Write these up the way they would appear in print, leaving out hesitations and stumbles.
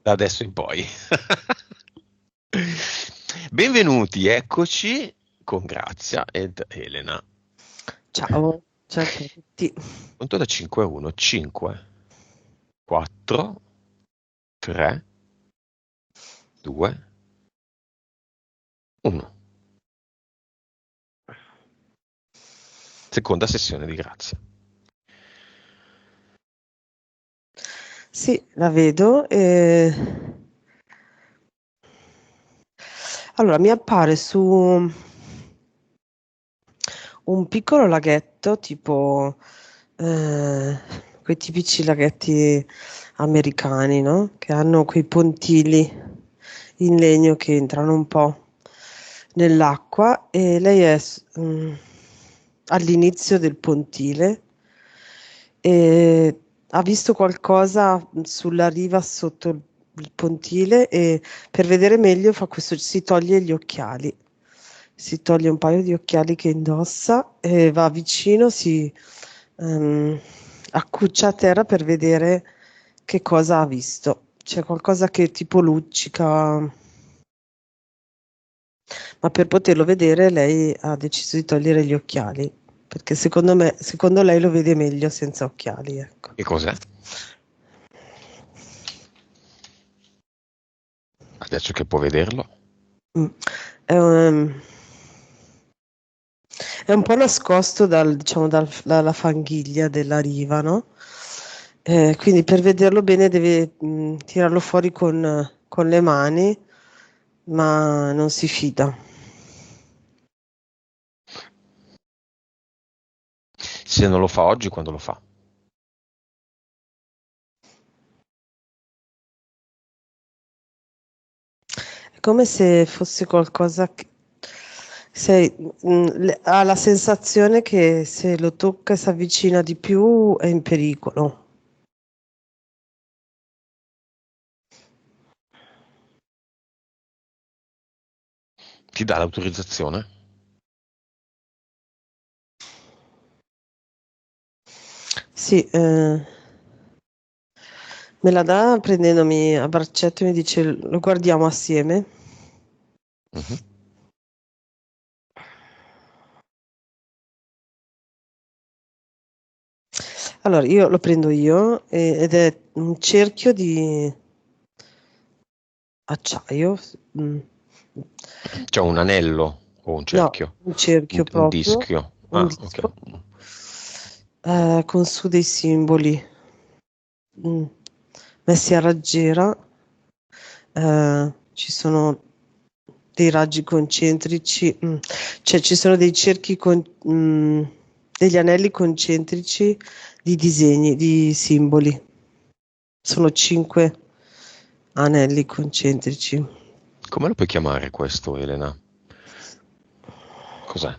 da adesso in poi. Benvenuti, eccoci con Grazia ed Elena. Ciao, ciao a tutti. Conto da 5 a 1, 5, 4, 3, 2, 1. Seconda sessione di Grazia. Sì, la vedo. Allora, mi appare su un piccolo laghetto, tipo quei tipici laghetti americani, no? Che hanno quei pontili in legno che entrano un po' nell'acqua e lei è all'inizio del pontile e ha visto qualcosa sulla riva sotto il pontile e per vedere meglio fa questo, si toglie gli occhiali, si toglie un paio di occhiali che indossa e va vicino, si accuccia a terra per vedere che cosa ha visto. C'è qualcosa che tipo luccica, ma per poterlo vedere lei ha deciso di togliere gli occhiali, perché secondo lei lo vede meglio senza occhiali, ecco. Che cos'è? Adesso che può vederlo. Mm. È è un po' nascosto diciamo, dalla fanghiglia della riva, no? Quindi per vederlo bene deve tirarlo fuori con le mani, ma non si fida. Se non lo fa oggi, quando lo fa? È come se fosse qualcosa che ha la sensazione che se lo tocca e si avvicina di più è in pericolo. Ti dà l'autorizzazione? Sì, me la dà prendendomi a braccetto e mi dice lo guardiamo assieme. Mhm. Allora, io lo prendo io ed è un cerchio di acciaio. mm, C'è un anello o un No, cerchio? un Un, cerchio un proprio, dischio? un Ah, ok. disco, con su dei simboli mm, messi a raggiera. Ci sono dei raggi concentrici, cioè ci sono dei cerchi degli anelli concentrici di disegni, di simboli. Sono 5 anelli concentrici. Come lo puoi chiamare questo, Elena? Cos'è?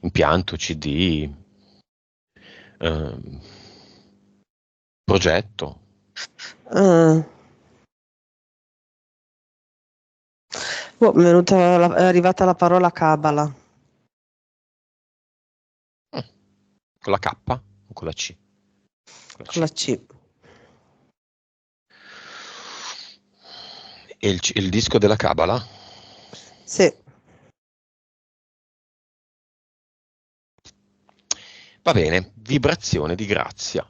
Impianto, CD, ehm, progetto? Ah, boh, è arrivata la parola cabala Mm. Con la K o con la C? Con la con la C. C. E il disco della Cabala? Sì, Va bene, vibrazione di grazia.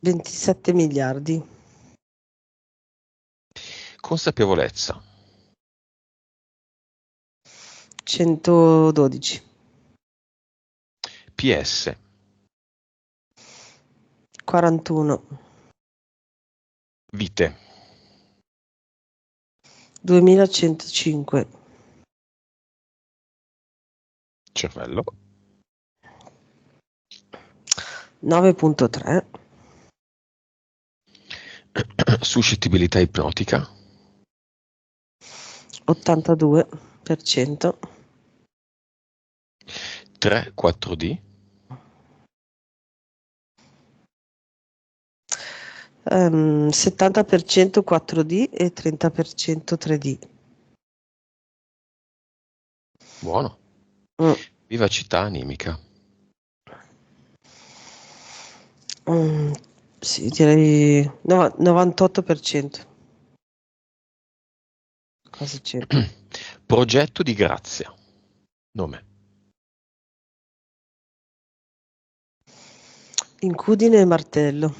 27 miliardi, Consapevolezza. 112, PS. 41, Vite. 2105, Cervello. 9.3, Suscettibilità ipnotica. 82%, 3-4D. 70% 4D e 30% 3D. Buono. Mm. Vivacità animica. Mm, sì, direi 98%. Quasi 100. Progetto di Grazia. Nome. Incudine e martello.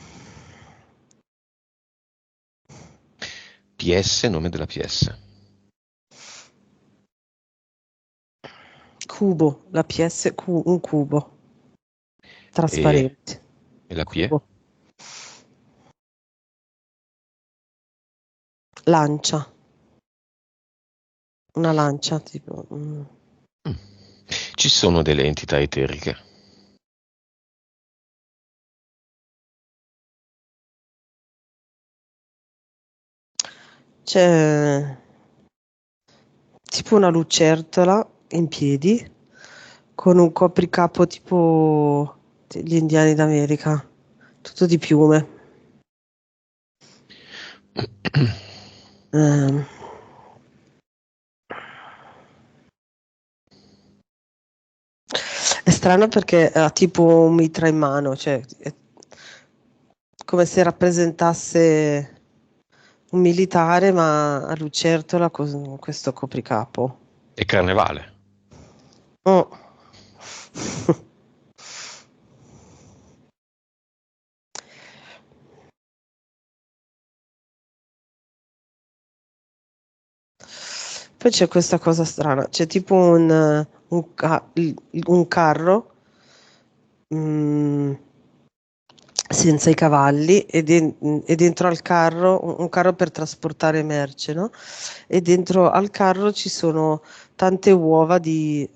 PS, nome della PS. Cubo, la PS, un cubo E, trasparente. e la PE? Cubo. Lancia, una lancia tipo. Mm. Ci sono delle entità eteriche. C'è tipo una lucertola in piedi con un copricapo tipo gli indiani d'America, tutto di piume. Ehm, È strano perché ha tipo un mitra in mano, cioè è come se rappresentasse un militare, ma a lucertola con questo copricapo. E carnevale. Oh. Poi c'è questa cosa strana, c'è tipo un carro mm, senza i cavalli e dentro al carro, un carro per trasportare merce, no? E dentro al carro ci sono tante uova di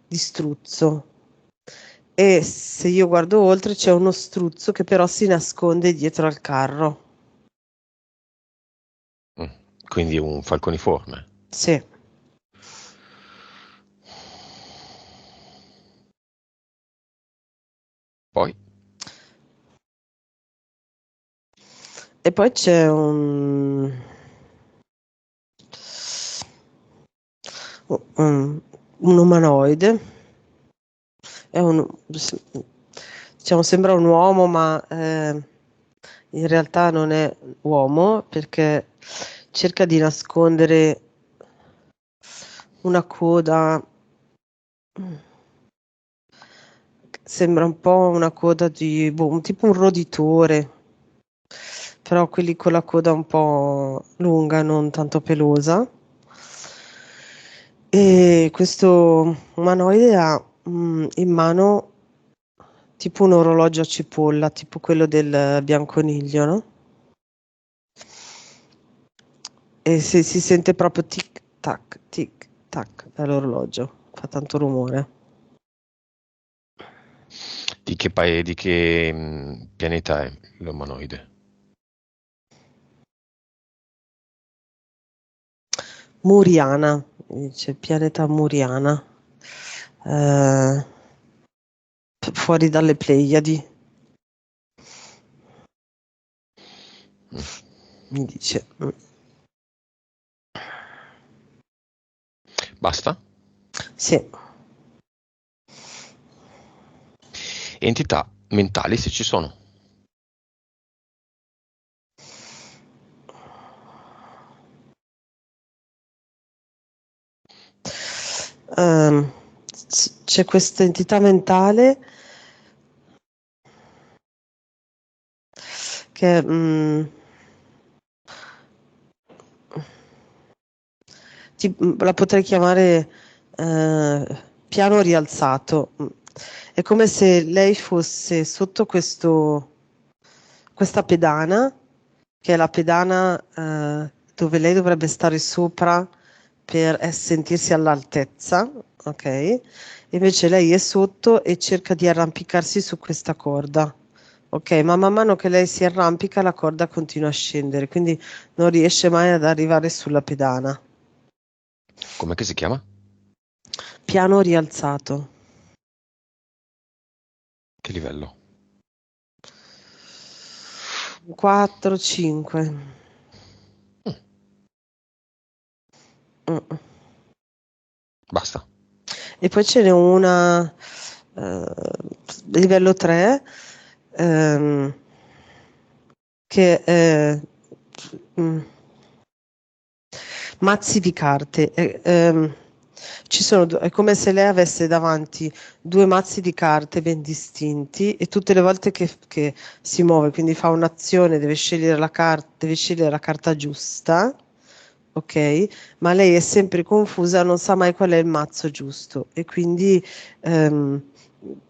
struzzo. E se io guardo oltre c'è uno struzzo che però si nasconde dietro al carro. Mm. Quindi un falconiforme. Sì. Poi, E poi c'è un umanoide. È diciamo, sembra un uomo, ma in realtà non è uomo perché cerca di nascondere una coda. Sembra un po' una coda di, boh, tipo un roditore, però quelli con la coda un po' lunga, non tanto pelosa. E questo umanoide ha in mano tipo un orologio a cipolla, tipo quello del bianconiglio, no? E si sente proprio tic tac dall'orologio, fa tanto rumore. di che pianeta è l'umanoide? Muriana, dice pianeta Muriana, eh, fuori dalle Pleiadi, Mm. mi dice. Basta? Sì. Entità mentali se ci sono. Ehm, c'è questa entità mentale che la potrei chiamare piano rialzato. È come se lei fosse sotto questa pedana, che è la pedana dove lei dovrebbe stare sopra per sentirsi all'altezza, ok? Invece lei è sotto e cerca di arrampicarsi su questa corda. Ok, ma man mano che lei si arrampica la corda continua a scendere, quindi non riesce mai ad arrivare sulla pedana. Com'è che si chiama? Piano rialzato. Che livello? 4, 5. Mm. Basta. E poi ce n'è una livello 3 ehm, che mm, mazzi di carte. È come se lei avesse davanti due mazzi di carte ben distinti e tutte le volte che si muove, quindi fa un'azione, deve scegliere la carta giusta, ok? Ma lei è sempre confusa, non sa mai qual è il mazzo giusto e quindi ehm,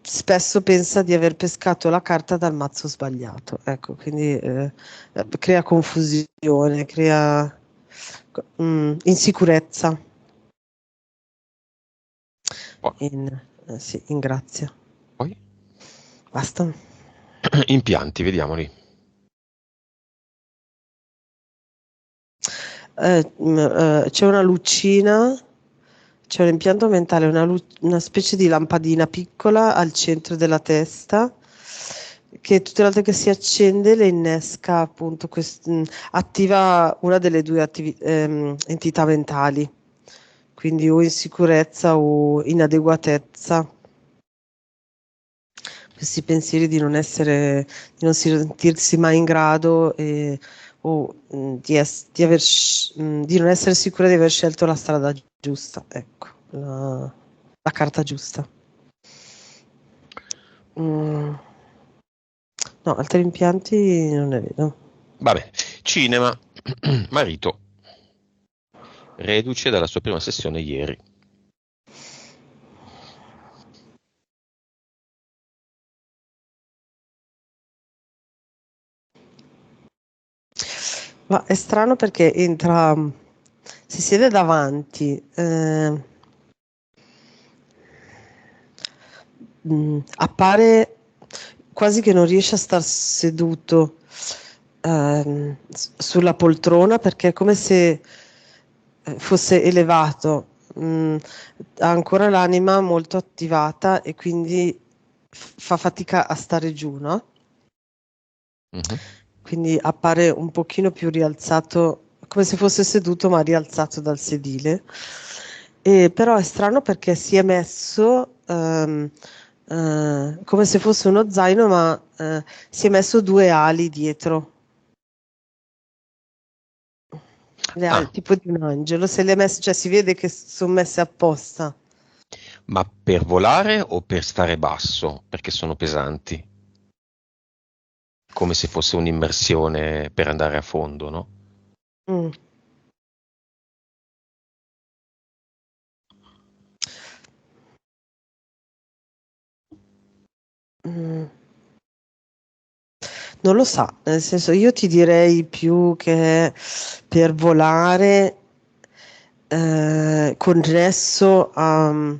spesso pensa di aver pescato la carta dal mazzo sbagliato. Ecco, quindi crea confusione, crea insicurezza Poi, sì, in grazia. poi? Basta. Impianti, vediamoli. C'è una lucina, c'è un impianto mentale, una specie di lampadina piccola al centro della testa che tutte le volte che si accende le innesca appunto, attiva una delle due entità mentali, quindi o insicurezza o inadeguatezza. Questi pensieri di non sentirsi mai in grado o di non essere sicura di aver scelto la strada giusta, ecco, la carta giusta. Mm, no, altri impianti non ne vedo. Vabbè, cinema. Marito, reduce dalla sua prima sessione ieri. Ma è strano perché si siede davanti, appare quasi che non riesce a star seduto sulla poltrona perché è come se fosse elevato, ha ancora l'anima molto attivata e quindi fa fatica a stare giù, no? Mhm. Quindi appare un pochino più rialzato, come se fosse seduto ma rialzato dal sedile. E però è strano perché si è messo come se fosse uno zaino, ma si è messo due ali dietro, le ali Ah, tipo di un angelo. Se le ha messe, cioè si vede che sono messe apposta. ma per volare o per stare basso? Perché sono pesanti, come se fosse un'immersione per andare a fondo, no? Mm, mm. Non lo sa, nel senso io ti direi più che per volare connesso a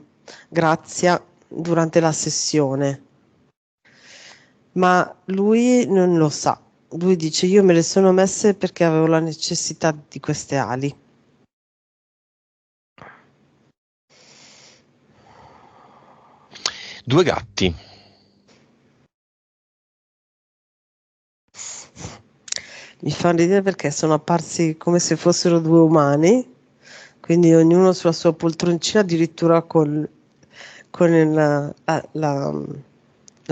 Grazia durante la sessione, ma lui non lo sa. Lui dice io me le sono messe perché avevo la necessità di queste ali. Due gatti. Mi fa ridere perché sono apparsi come se fossero due umani, quindi ognuno sulla sua poltroncina, addirittura con la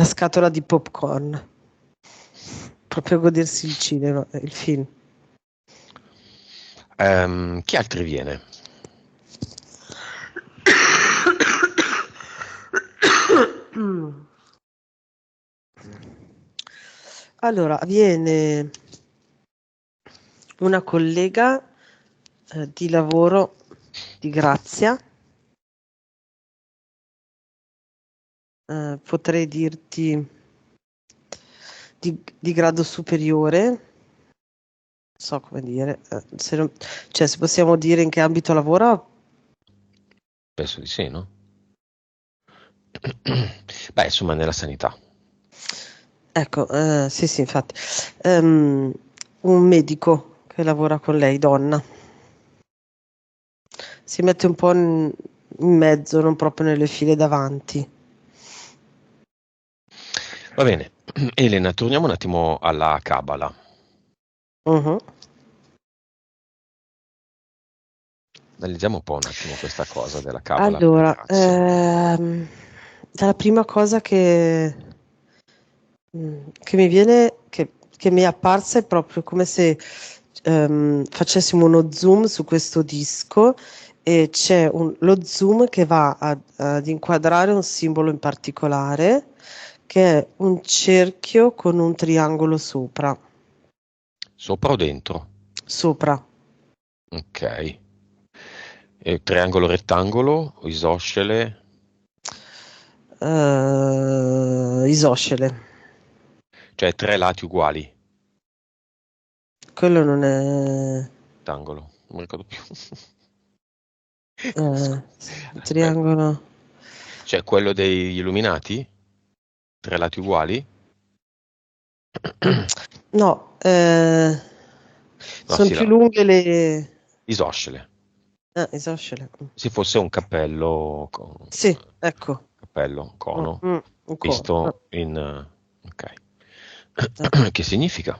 scatola di popcorn. Proprio godersi il cinema, il film. Chi altri viene? Allora, viene una collega di lavoro di Grazia, potrei dirti di grado superiore, non so come dire, cioè se possiamo dire in che ambito lavora. Penso di sì, no? Beh, insomma, nella sanità. Ecco, sì, sì, infatti. Un medico che lavora con lei, donna. Si mette un po' in mezzo, non proprio nelle file davanti. Va bene, Elena, torniamo un attimo alla Cabala. Mhm. Analizziamo un po' un attimo questa cosa della Cabala per Allora, Grazia. la prima cosa che che mi viene, che mi è apparsa è proprio come se facessimo uno zoom su questo disco e c'è lo zoom che va ad inquadrare un simbolo in particolare, che è un cerchio con un triangolo sopra. Sopra o dentro? Sopra. Ok. Triangolo rettangolo, isoscele, Isoscele. cioè tre lati uguali. Quello non è... Rettangolo, non mi ricordo più. eh, Scusi. Aspetta. triangolo... Cioè quello degli illuminati? Tre lati uguali? No, No, sono sì, più no. lunghe le... Isoscele. Isoscele. Se fosse un cappello, Sì, ecco. cappello, cono, Un cono. visto in... ok. Eh. Che significa?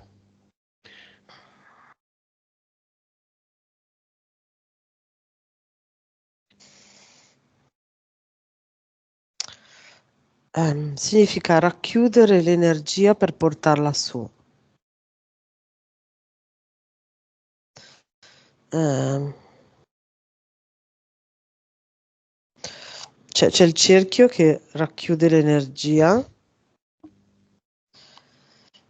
Significa racchiudere l'energia per portarla su. Ehm, c'è il cerchio che racchiude l'energia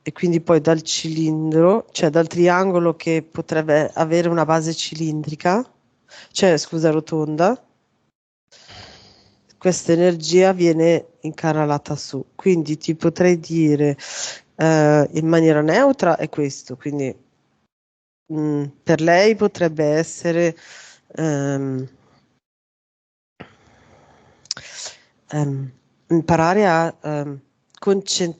e quindi poi dal cilindro, cioè dal triangolo che potrebbe avere una base cilindrica, cioè scusa, rotonda, questa energia viene incanalata su. Quindi ti potrei dire in maniera neutra è questo, quindi per lei potrebbe essere ehm, imparare concen-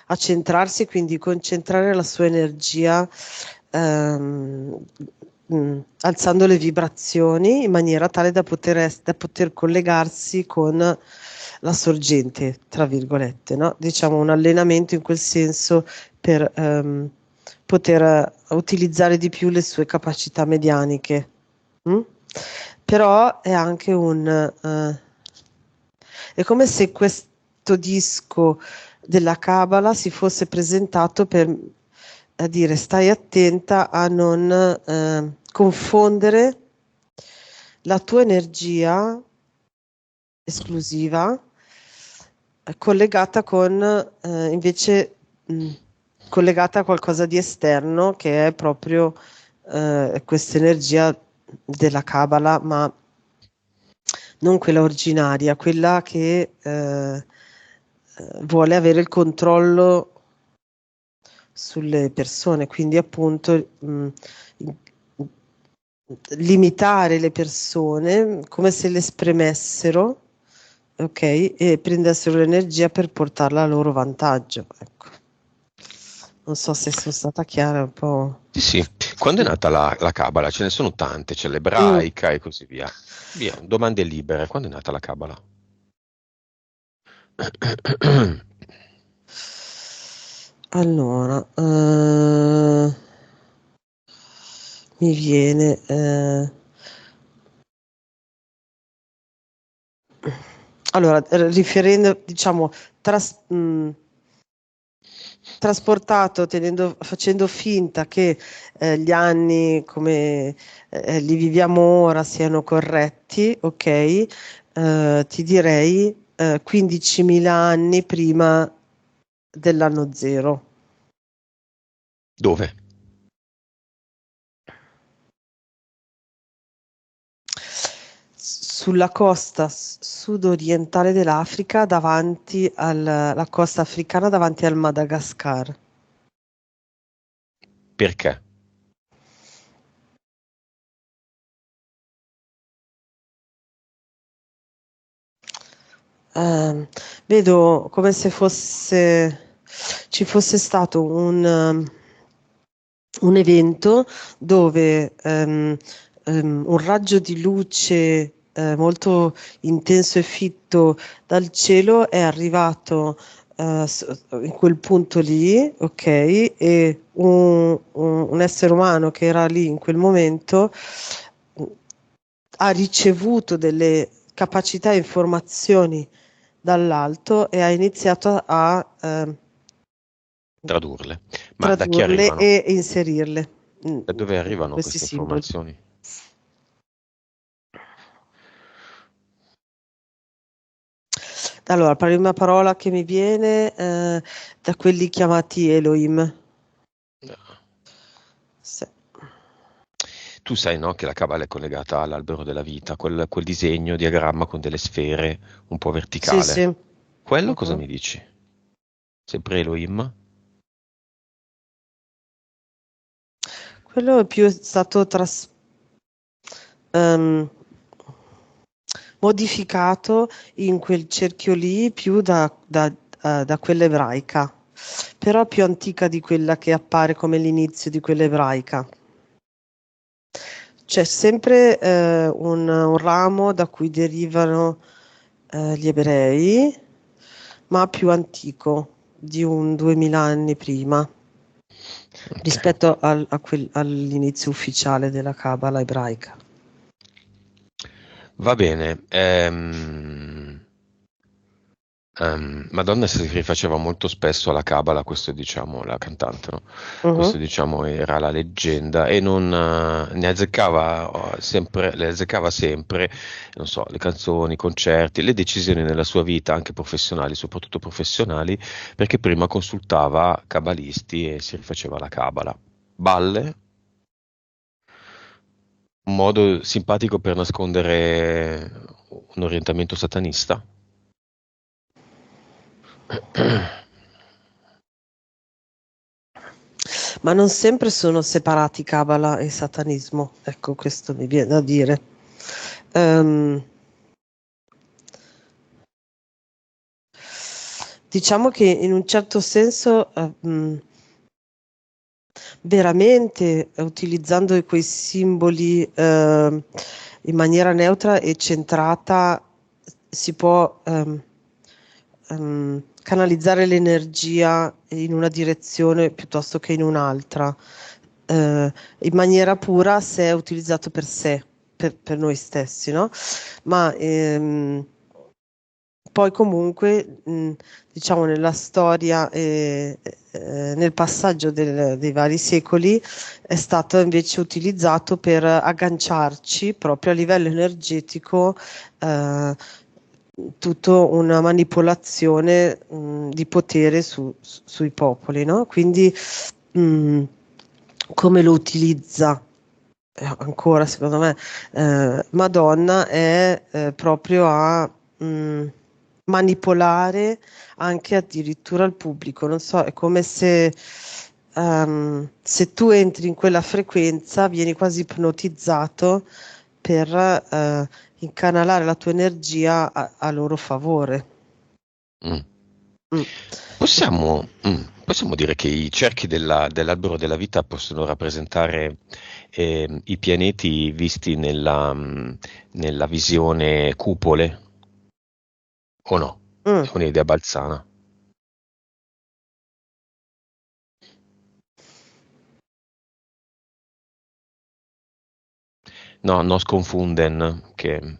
a centrarsi, quindi concentrare la sua energia ehm, alzando le vibrazioni in maniera tale da poter collegarsi con la sorgente, tra virgolette, no? Diciamo un allenamento in quel senso per poter utilizzare di più le sue capacità medianiche. mm? Però è anche è come se questo disco della Cabala si fosse presentato per a dire stai attenta a non confondere la tua energia esclusiva collegata con invece collegata a qualcosa di esterno che è proprio questa energia della Cabala, ma non quella originaria, quella che vuole avere il controllo sulle persone, quindi appunto limitare le persone come se le spremessero, ok, e prendessero l'energia per portarla a loro vantaggio. Ecco. Non so se sono stata chiara un po'. Sì, sì. Quando è nata la Cabala? Ce ne sono tante, c'è Mm. l'ebraica e così via. Via, domande libere. Quando è nata la Cabala? Allora, mi viene allora, riferendo, diciamo, trasportato facendo finta che gli anni come li viviamo ora siano corretti, ok? Ti direi 15.000 anni prima dell'anno zero. Dove? Sulla costa sud-orientale dell'Africa, davanti alla costa africana, davanti al Madagascar. Perché? Vedo come se ci fosse stato un evento dove un raggio di luce molto intenso e fitto dal cielo è arrivato in quel punto lì, ok? E un essere umano che era lì in quel momento ha ricevuto delle capacità e informazioni dall'alto e ha iniziato a tradurle. Ma da chi tradurle arrivano? e inserirle Da dove in arrivano questi queste simboli. informazioni? Allora, la prima parola che mi viene da quelli chiamati Elohim. Sì. Tu sai, no, che la Kabbalah è collegata all'albero della vita, quel disegno, diagramma con delle sfere un po' Sì, sì. verticale. Quello cosa Mhm. mi dici? Sempre Elohim? Quello è più stato ehm, modificato in quel cerchio lì più da quella ebraica, però più antica di quella che appare come l'inizio di quella ebraica. C'è sempre un ramo da cui derivano gli ebrei, ma più antico, di un 2000 anni prima, Ok. rispetto all'inizio ufficiale della Cabala ebraica. Va bene. Madonna si rifaceva molto spesso alla Kabbalah, questo diciamo, la cantante, no? Mhm. Questo diciamo era la leggenda e non ne azzeccava sempre, le azzeccava sempre, non so, le canzoni, i concerti, le decisioni nella sua vita, anche professionali, soprattutto professionali, perché prima consultava cabalisti e si rifaceva la Kabbalah. Balle, un modo simpatico per nascondere un orientamento satanista. Ma non sempre sono separati Kabbalah e satanismo, ecco, questo mi viene da dire. Ehm, diciamo che in un certo senso, veramente utilizzando quei simboli in maniera neutra e centrata, si può canalizzare l'energia in una direzione piuttosto che in un'altra, in maniera pura se è utilizzato per sé, per noi stessi, no? Ma poi comunque, diciamo nella storia e nel passaggio dei vari secoli è stato invece utilizzato per agganciarci proprio a livello energetico, eh, tutto una manipolazione, di potere sui popoli, no? Quindi, mh, come lo utilizza? Ancora secondo me Madonna è proprio a manipolare anche addirittura il pubblico, non so, è come se tu entri in quella frequenza vieni quasi ipnotizzato per incanalare la tua energia a loro favore. Mm. Mm. Possiamo dire che i cerchi dell'albero della vita possono rappresentare i pianeti visti nella visione cupole, o no? Mm. È un'idea balzana. No, Nos Confunden, che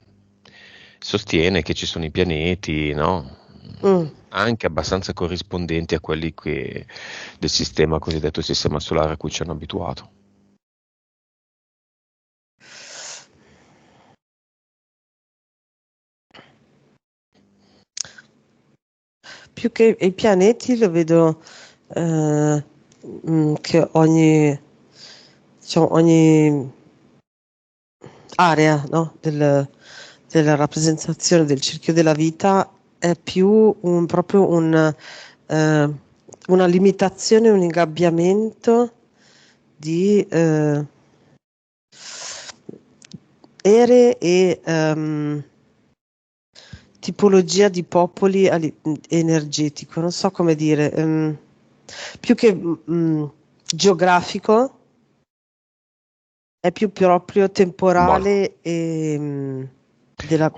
sostiene che ci sono i pianeti, no? Mm. Anche abbastanza corrispondenti a quelli del sistema cosiddetto sistema solare a cui ci hanno abituato. Più che i pianeti lo vedo che diciamo, ogni area, no, della rappresentazione del cerchio della vita è più proprio eh, una limitazione, un ingabbiamento di ere e tipologia di popoli energetico, non so come dire, più che geografico, è più proprio Buono, temporale e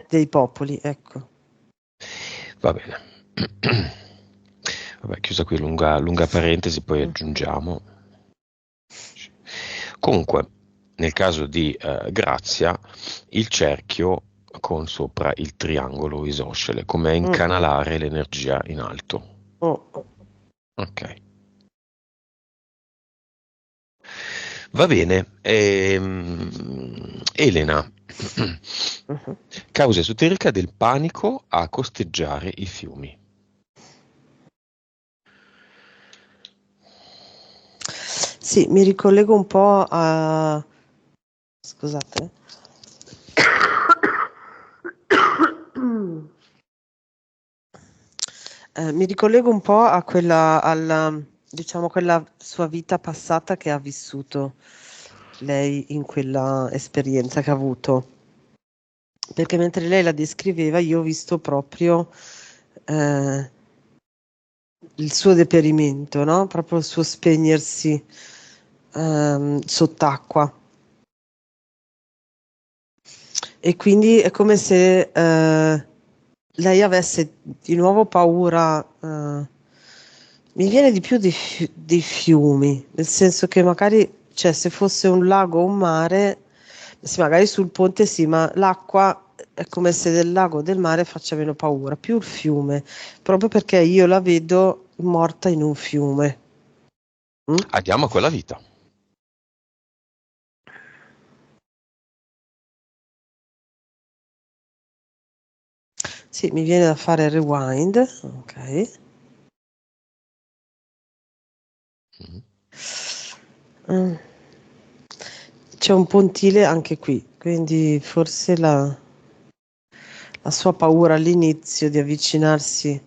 dei popoli, ecco. va bene. Vabbè, chiusa qui lunga parentesi, poi Mm. aggiungiamo. Comunque, nel caso di Grazia, il cerchio con sopra il triangolo isoscele, come Mm. incanalare l'energia in alto. Oh. Ok. Va bene. Elena, Mhm. causa esoterica del panico a costeggiare i fiumi. Sì, mi ricollego un po' a... Scusate. Mi ricollego un po' a diciamo, quella sua vita passata che ha vissuto lei in quella esperienza che ha avuto. Perché mentre lei la descriveva, io ho visto proprio eh, il suo deperimento, no? Proprio il suo spegnersi sott'acqua. E quindi è come se lei avesse di nuovo paura. Mi viene di più dei fiumi, nel senso che magari, cioè, se fosse un lago o un mare, sì, magari sul ponte sì, ma l'acqua è come se del lago o del mare faccia meno paura, più il fiume, proprio perché io la vedo morta in un fiume. Mm? Andiamo a quella vita. Sì, mi viene da fare rewind, ok. Mhm. Mm. C'è un pontile anche qui, quindi forse la sua paura all'inizio di avvicinarsi e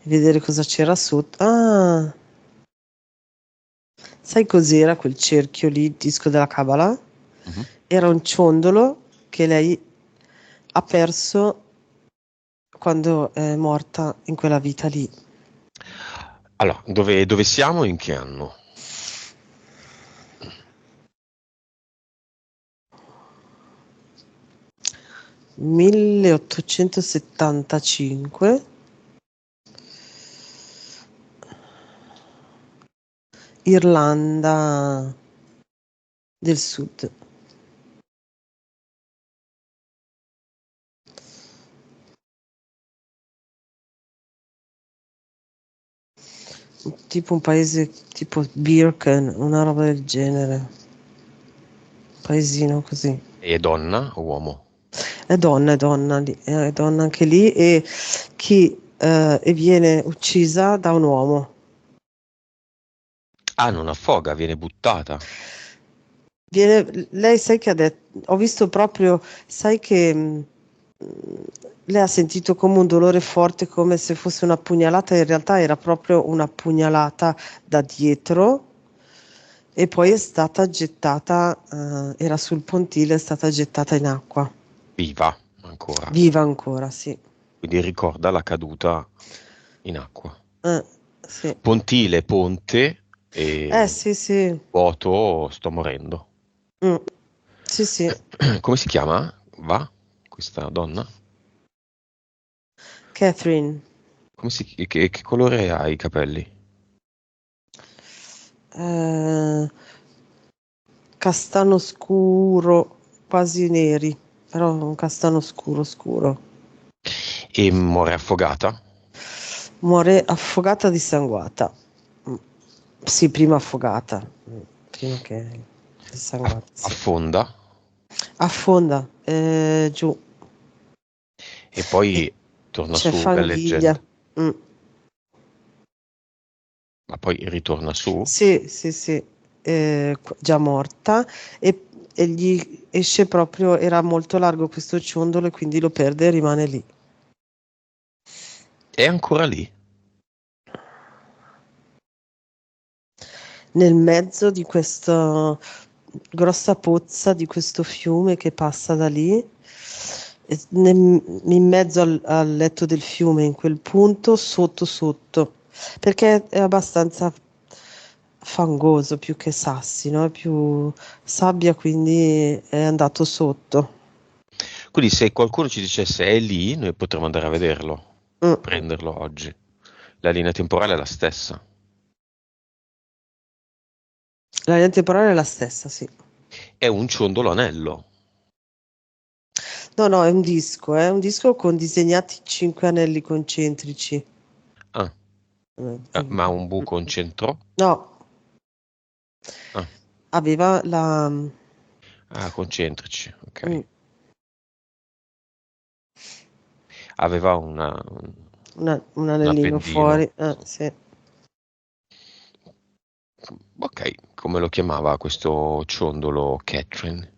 vedere cosa c'era sotto. Ah, sai cos'era quel cerchio lì, il disco della Kabbalah? Mhm. Era un ciondolo che lei ha perso quando è morta in quella vita lì. Allora, dove siamo? In che anno? 1875, Irlanda del Sud. Tipo un paese tipo Birken, una roba del genere. Paesino così. E donna o uomo? È donna, è donna anche lì e viene uccisa da un uomo. Ah, non affoga, viene buttata. Lei sai che ha detto, ho visto proprio, sai che lei ha sentito come un dolore forte, come se fosse una pugnalata, in realtà era proprio una pugnalata da dietro e poi è stata gettata, era sul pontile, è stata gettata in acqua. Viva ancora. Viva ancora, sì. Quindi ricorda la caduta in acqua. Eh, sì. Pontile, ponte e Sì, sì. vuoto, sto morendo. Mm. Sì, sì. Come si chiama? Va? Questa donna? Catherine. Che colore ha i capelli? Eh, castano scuro, quasi neri, però un castano scuro scuro. E muore affogata? Muore affogata dissanguata. Mm. Sì, prima affogata, prima che dissanguata, sì. Affonda Affonda, giù, e e poi torna c'è su fanghiglia. galleggendo. Mm. Ma poi ritorna su? Sì, sì, sì, già morta e gli esce proprio, era molto largo questo ciondolo e quindi lo perde e rimane lì. È ancora lì. Nel mezzo di questa grossa pozza di questo fiume che passa da lì, in mezzo al letto del fiume, in quel punto, sotto sotto, perché è abbastanza fangoso più che sassi, no? È più sabbia, quindi è andato sotto. Quindi se qualcuno ci dicesse è lì, noi potremmo andare a vederlo, Mm. prenderlo oggi. La linea temporale è la stessa. La linea temporale è la stessa, sì. È un ciondolo anello. No, no, è un disco con disegnati 5 anelli concentrici. Ah, Mm, ma ha mm, un buco in centro? No, Ah. aveva la... Ah, concentrici, ok. mm, Aveva un un anellino appendino. fuori, sì. Ok, come lo chiamava questo ciondolo Catherine?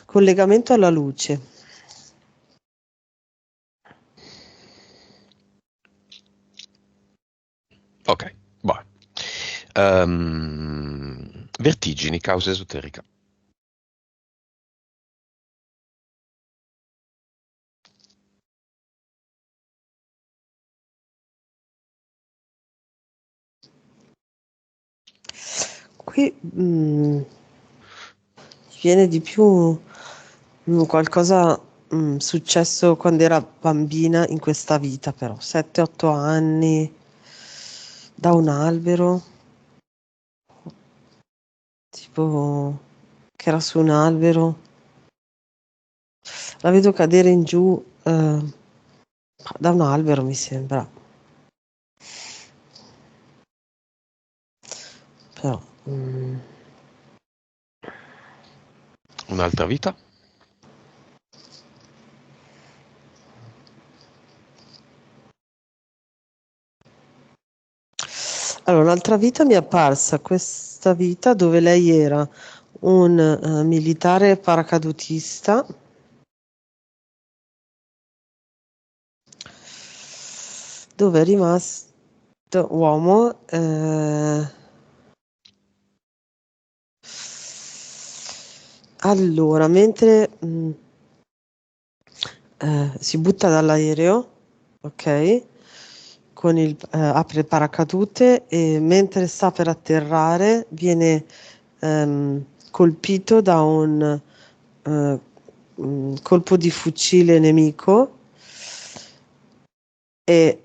Collegamento alla luce. Ok, boh. Vertigini, causa esoterica. Qui viene di più qualcosa successo quando era bambina in questa vita, però 7-8 anni da un albero, tipo che era su un albero, la vedo cadere in giù da un albero, mi sembra, però Un'altra vita? allora un'altra vita mi è apparsa questa vita dove lei era un militare paracadutista dove è rimasto uomo. Allora, mentre si butta dall'aereo, ok? Apre il paracadute e mentre sta per atterrare viene colpito da eh, colpo di fucile nemico e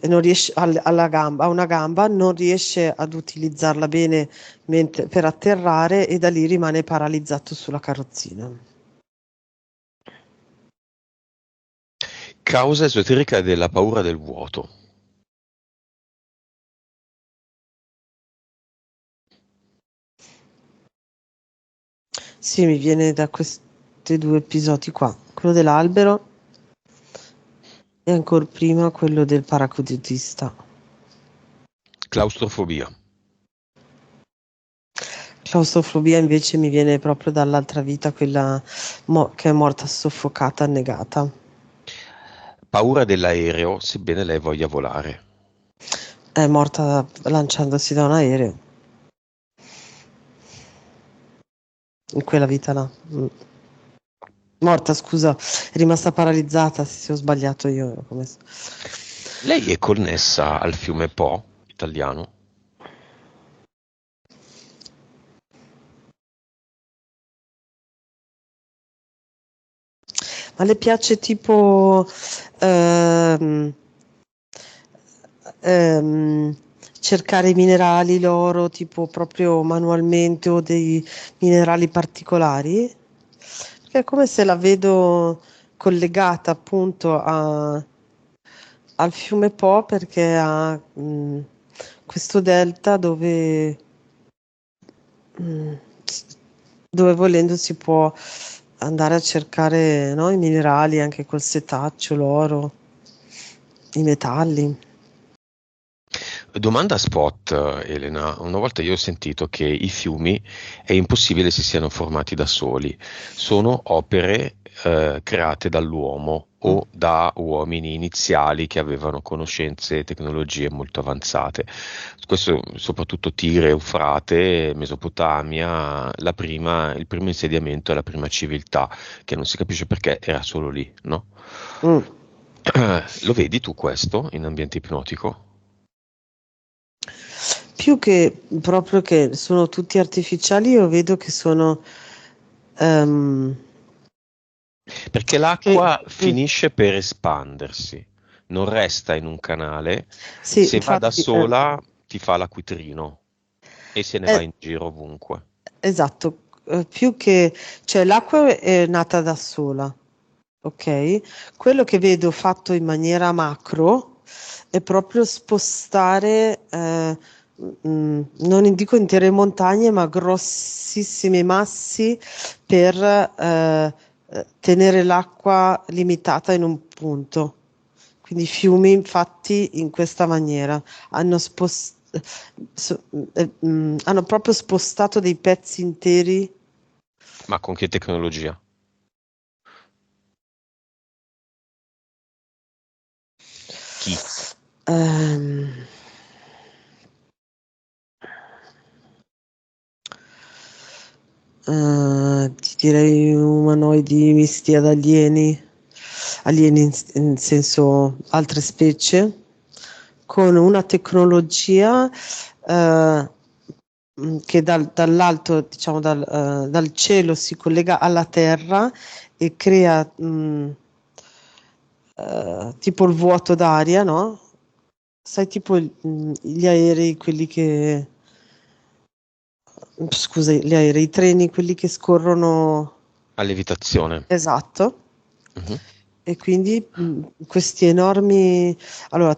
non riesce alla gamba, ha una gamba, non riesce ad utilizzarla bene per atterrare e da lì rimane paralizzato sulla carrozzina. Causa esoterica della paura del vuoto. Sì, mi viene da questi due episodi qua, quello dell'albero e ancora prima quello del paracadutista. Claustrofobia. Claustrofobia invece mi viene proprio dall'altra vita, quella che è morta soffocata, annegata. Paura dell'aereo, sebbene lei voglia volare. È morta lanciandosi da un aereo, in quella vita là. Morta, scusa, è rimasta paralizzata, se ho sbagliato io. Lei è connessa al fiume Po, italiano? Ma le piace tipo ehm, ehm, cercare i minerali, l'oro, tipo proprio manualmente o dei minerali particolari? Perché è come se la vedo collegata appunto al fiume Po perché ha questo delta mh, dove volendo si può andare a cercare, no, i minerali anche col setaccio, l'oro, i metalli. Domanda spot, Elena. Una volta io ho sentito che i fiumi è impossibile si siano formati da soli, sono opere create dall'uomo Mm. o da uomini iniziali che avevano conoscenze e tecnologie molto avanzate. Questo soprattutto Tigre, Eufrate, Mesopotamia, il primo insediamento e la prima civiltà, che non si capisce perché era solo lì, no? Mm. Lo vedi tu questo in ambiente ipnotico? Più che proprio che sono tutti artificiali, io vedo che sono ehm, Perché che- l'acqua mm, finisce per espandersi, non resta in un canale, sì, se va da infatti, sola ti fa l'acquitrino e se ne va eh, in giro ovunque. esatto, più che, cioè l'acqua è nata da sola, ok? Quello che vedo fatto in maniera macro è proprio spostare, non dico intere montagne, ma grossissimi massi per tenere l'acqua limitata in un punto. Quindi i fiumi, infatti, in questa maniera hanno, hanno proprio spostato dei pezzi interi. Ma con che tecnologia? Chi? Ehm, ti direi umanoidi misti ad alieni, alieni in senso altre specie, con una tecnologia che dall'alto, diciamo dal cielo si collega alla terra e crea tipo il vuoto d'aria, no? Sai, tipo gli aerei, quelli che scusa, gli aerei, i treni, quelli che scorrono. A levitazione. Esatto. Mhm. E quindi questi enormi, allora,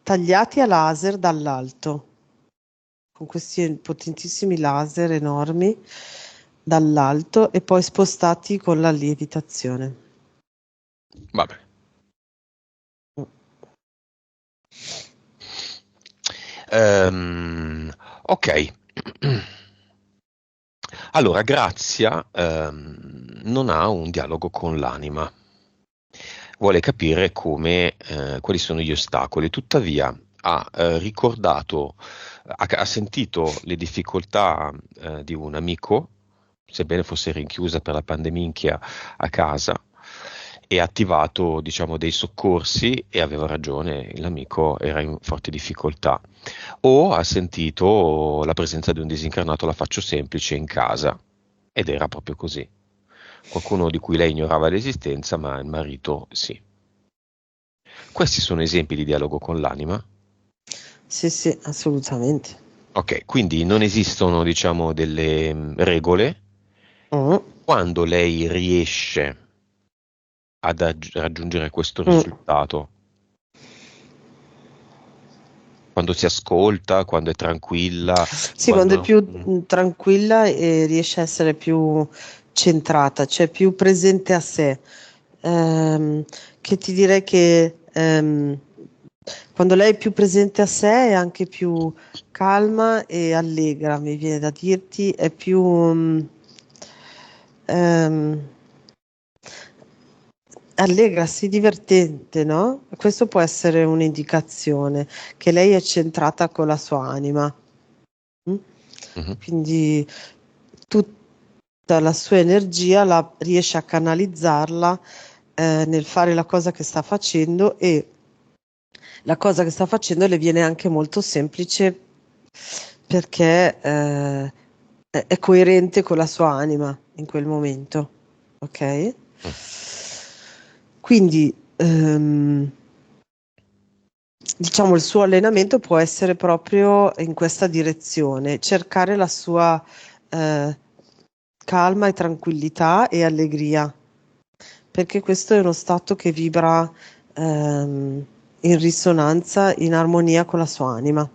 tagliati a laser dall'alto, con questi potentissimi laser enormi dall'alto e poi spostati con la lievitazione. Vabbè. Ok. Allora, Grazia non ha un dialogo con l'anima, vuole capire quali sono gli ostacoli, tuttavia ha ricordato, ha sentito le difficoltà di un amico, sebbene fosse rinchiusa per la pandemia a casa, e ha attivato, diciamo, dei soccorsi e aveva ragione, l'amico era in forti difficoltà. O ha sentito la presenza di un disincarnato, la faccio semplice, in casa. Ed era proprio così. Qualcuno di cui lei ignorava l'esistenza, ma il marito sì. Questi sono esempi di dialogo con l'anima. Sì, sì, assolutamente. Ok, quindi non esistono, diciamo, delle regole. Mm, Quando lei riesce ad raggiungere questo mm. risultato, quando si ascolta, quando è tranquilla, Sì, quando è quando... più tranquilla e riesce a essere più centrata, cioè più presente a sé. Che ti direi che quando lei è più presente a sé è anche più calma e allegra, mi viene da dirti, è più ehm, allegra, sì, divertente, no? Questo può essere un'indicazione che lei è centrata con la sua anima. Mm? Mhm. Quindi tutta la sua energia riesce a canalizzarla nel fare la cosa che sta facendo e la cosa che sta facendo le viene anche molto semplice perché è coerente con la sua anima in quel momento, ok? Mm. Quindi diciamo il suo allenamento può essere proprio in questa direzione, cercare la sua eh, calma e tranquillità e allegria, perché questo è uno stato che vibra in risonanza, in armonia con la sua anima.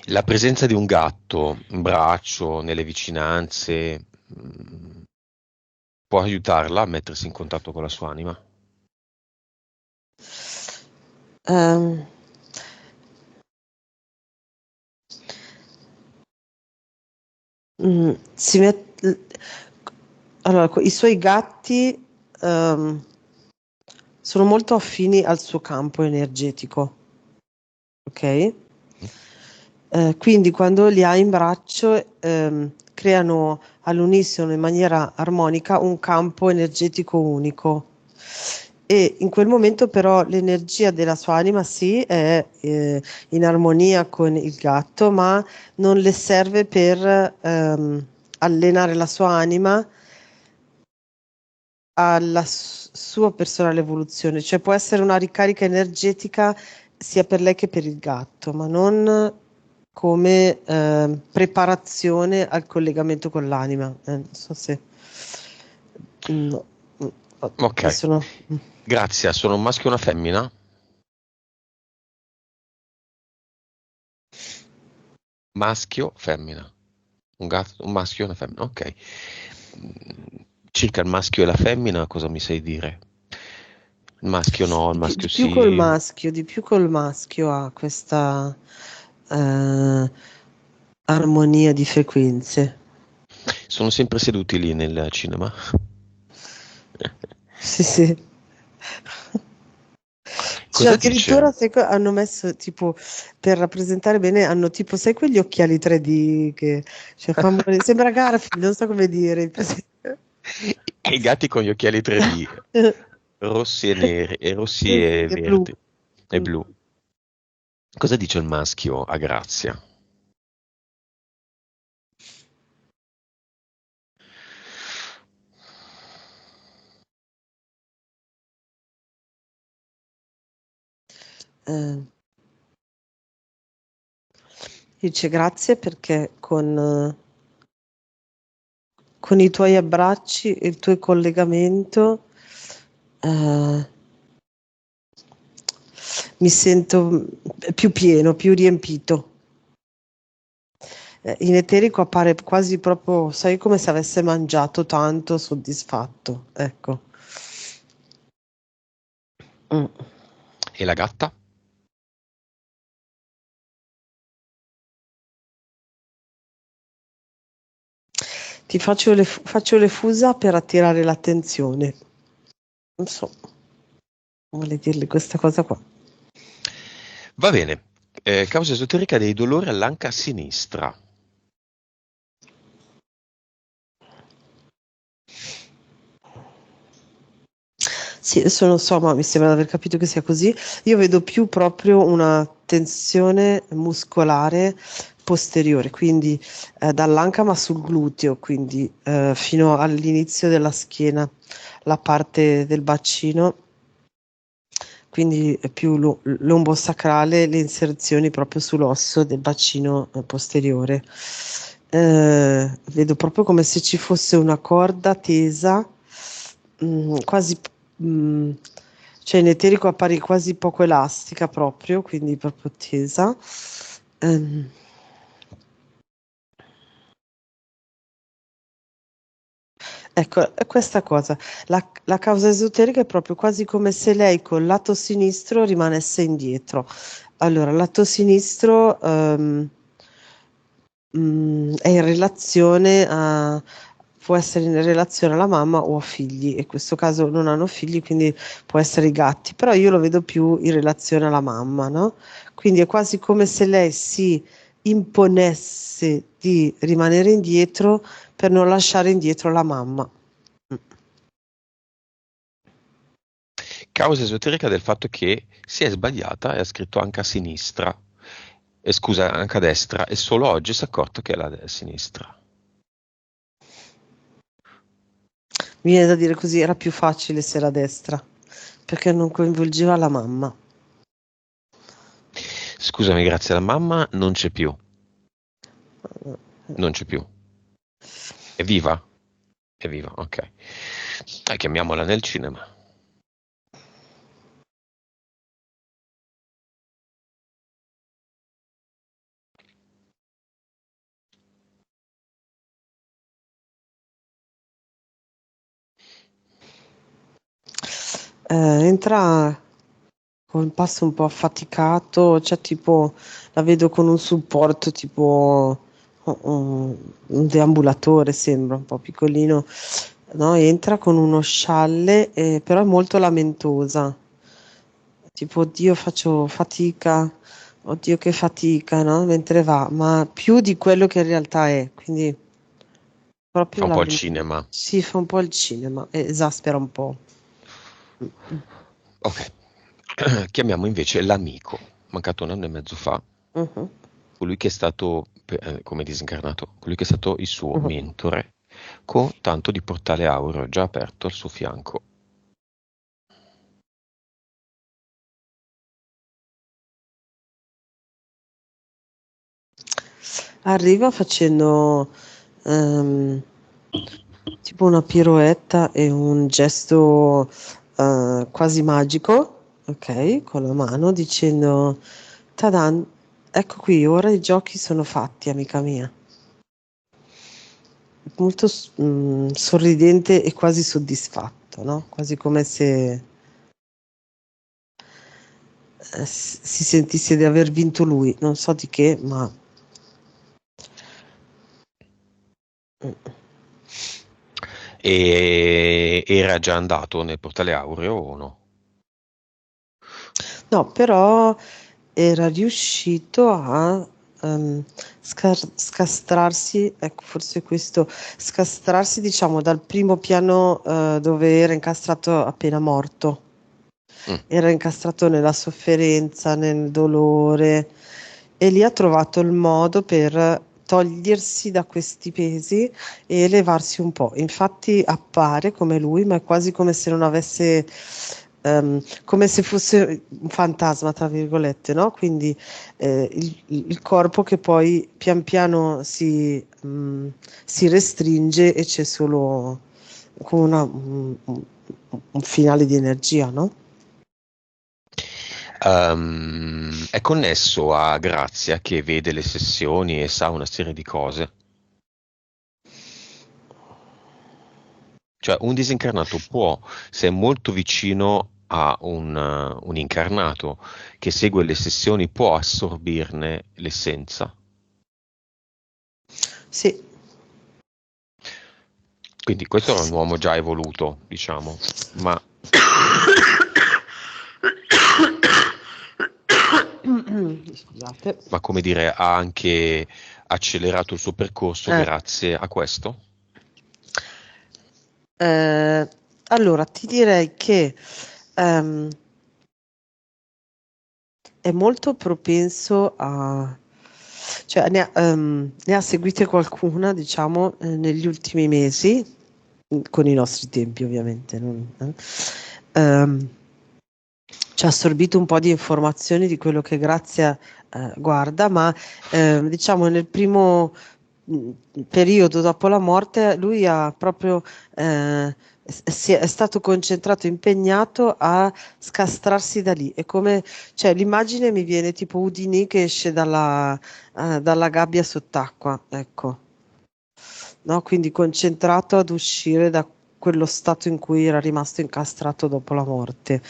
La presenza di un gatto, un braccio, nelle vicinanze, può aiutarla a mettersi in contatto con la sua anima? Ehm, si allora, i suoi gatti ehm, sono molto affini al suo campo energetico, ok? Quindi quando li ha in braccio creano all'unisono in maniera armonica un campo energetico unico. E in quel momento però l'energia della sua anima sì è in armonia con il gatto, ma non le serve per allenare la sua anima alla sua personale evoluzione, cioè può essere una ricarica energetica sia per lei che per il gatto, ma non come preparazione al collegamento con l'anima. Non so se no. Ok, Adesso no. grazie. Sono un maschio e una femmina? Maschio, femmina. Un gatto, un maschio e una femmina. Ok. Circa il maschio e la femmina, cosa mi sai dire? Il maschio no, il Di maschio più col sì. maschio, di più col maschio ha questa eh, armonia di frequenze. Sono sempre seduti lì nel cinema. Sì, sì. Cioè, Cosa dice? addirittura hanno messo tipo per rappresentare bene, hanno tipo, sai quegli occhiali 3D che cioè, sembra Garfield, non so come dire. I gatti con gli occhiali 3D, rossi e neri, e rossi Sì, e è blu. verdi, e Mm. blu. Cosa dice il maschio a Grazia? Eh, dice grazie perché con i tuoi abbracci e il tuo collegamento eh, mi sento più pieno, più riempito. In eterico appare quasi proprio, sai, come se avesse mangiato tanto, soddisfatto. Ecco. Mm. E la gatta? Faccio le fusa per attirare l'attenzione. Non so, vuole dirle questa cosa qua. Va bene. Causa esoterica dei dolori all'anca sinistra. Sì, adesso non so, ma mi sembra di aver capito che sia così. Io vedo più proprio una tensione muscolare posteriore, quindi dall'anca ma sul gluteo, quindi fino all'inizio della schiena, la parte del bacino, quindi è più lombosacrale, le inserzioni proprio sull'osso del bacino posteriore. Vedo proprio come se ci fosse una corda tesa, quasi, mm, cioè in eterico appare quasi poco elastica proprio, quindi proprio tesa. Ehm, ecco, è questa cosa. La causa esoterica è proprio quasi come se lei col lato sinistro rimanesse indietro. Allora, lato sinistro, è in relazione a può essere in relazione alla mamma o a figli, in questo caso non hanno figli, quindi può essere i gatti, però io lo vedo più in relazione alla mamma, no? Quindi è quasi come se lei si imponesse di rimanere indietro per non lasciare indietro la mamma. Mm. Causa esoterica del fatto che si è sbagliata e ha scritto anche a sinistra. E scusa, anche a destra. E solo oggi si è accorto che è la sinistra. Mi viene da dire così, era più facile se era a destra, perché non coinvolgeva la mamma. Scusami, grazie alla mamma non c'è più. Non c'è più. È viva? È viva, ok. Chiamiamola nel cinema. Entra con il passo un po' affaticato, cioè tipo la vedo con un supporto tipo un deambulatore, sembra un po' piccolino, no? Entra con uno scialle, però è molto lamentosa, tipo oddio faccio fatica, oddio che fatica, no? Mentre va, ma più di quello che in realtà è, quindi Fa proprio un po' il lamento. cinema. Si fa un po' il cinema, esaspera un po'. Mm, mm. Ok. Chiamiamo invece l'amico, mancato un anno e mezzo fa, Mhm, colui che è stato, come disincarnato, colui che è stato il suo mhm. mentore, con tanto di portale aureo già aperto al suo fianco. Arriva facendo ehm, tipo una piroetta e un gesto quasi magico, ok, con la mano dicendo Tadan, Ecco qui, ora i giochi sono fatti, amica mia. Molto sorridente e quasi soddisfatto, no? Quasi come se si sentisse di aver vinto lui, non so di che, ma E era già andato nel portale aureo o no? no, però era riuscito a scastrarsi, ecco, forse questo, scastrarsi, diciamo, dal primo piano dove era incastrato appena morto. Mm. Era incastrato nella sofferenza, nel dolore e lì ha trovato il modo per togliersi da questi pesi e elevarsi un po'. Infatti appare come lui, ma è quasi come se non avesse, come se fosse un fantasma, tra virgolette, no? Quindi il corpo che poi pian piano si restringe e c'è solo come un finale di energia, no? È connesso a Grazia che vede le sessioni e sa una serie di cose. Cioè, un disincarnato può, se è molto vicino a un incarnato che segue le sessioni, può assorbirne l'essenza. Sì, Quindi questo era un sì. uomo già evoluto, diciamo, ma Scusate. come dire, ha anche accelerato il suo percorso Eh, grazie a questo. eh, allora, ti direi che ehm, è molto propenso a, cioè ne ha seguite qualcuna, diciamo, negli ultimi mesi, con i nostri tempi ovviamente. Ehm, ci ha assorbito un po' di informazioni di quello che Grazia guarda, ma diciamo nel primo mh, periodo dopo la morte lui ha proprio è stato concentrato, impegnato a scastrarsi da lì. È come, cioè, l'immagine mi viene tipo Houdini che esce dalla gabbia sott'acqua, ecco, no? Quindi concentrato ad uscire da quello stato in cui era rimasto incastrato dopo la morte.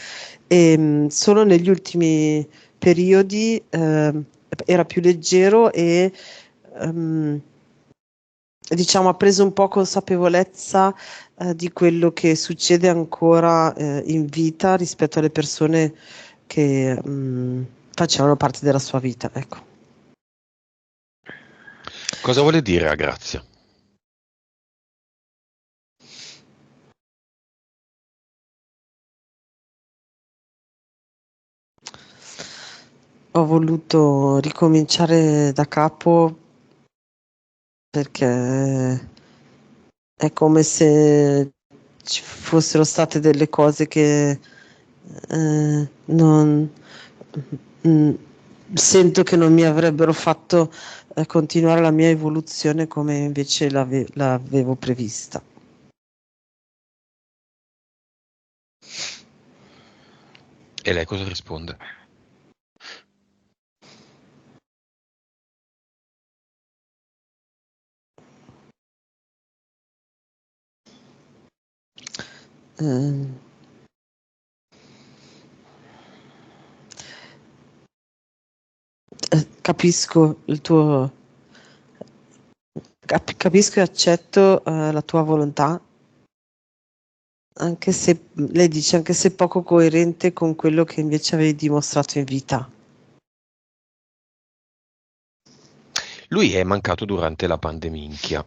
Solo negli ultimi periodi era più leggero e ehm, diciamo ha preso un po' consapevolezza di quello che succede ancora in vita rispetto alle persone che facevano parte della sua vita, ecco. Cosa vuole dire a Grazia? Ho voluto ricominciare da capo perché è come se ci fossero state delle cose che non mm, sento che non mi avrebbero fatto continuare la mia evoluzione come invece l'avevo prevista. E lei cosa risponde? Eh, capisco il tuo, capisco e accetto la tua volontà, anche se lei dice anche se poco coerente con quello che invece avevi dimostrato in vita. Lui è mancato durante la pandeminchia.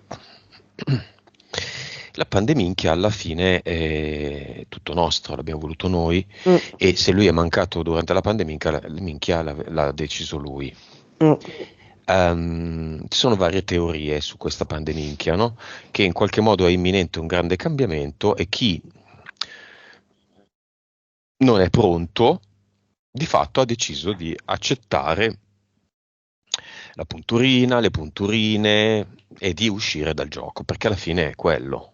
La pandeminchia alla fine è tutto nostro, l'abbiamo voluto noi Mm, e se lui è mancato durante la pandeminchia, la minchia l'ha deciso lui. mm. Ci sono varie teorie su questa pandeminchia, no? Che in qualche modo è imminente un grande cambiamento e chi non è pronto, di fatto ha deciso di accettare la punturina, le punturine e di uscire dal gioco, perché alla fine è quello.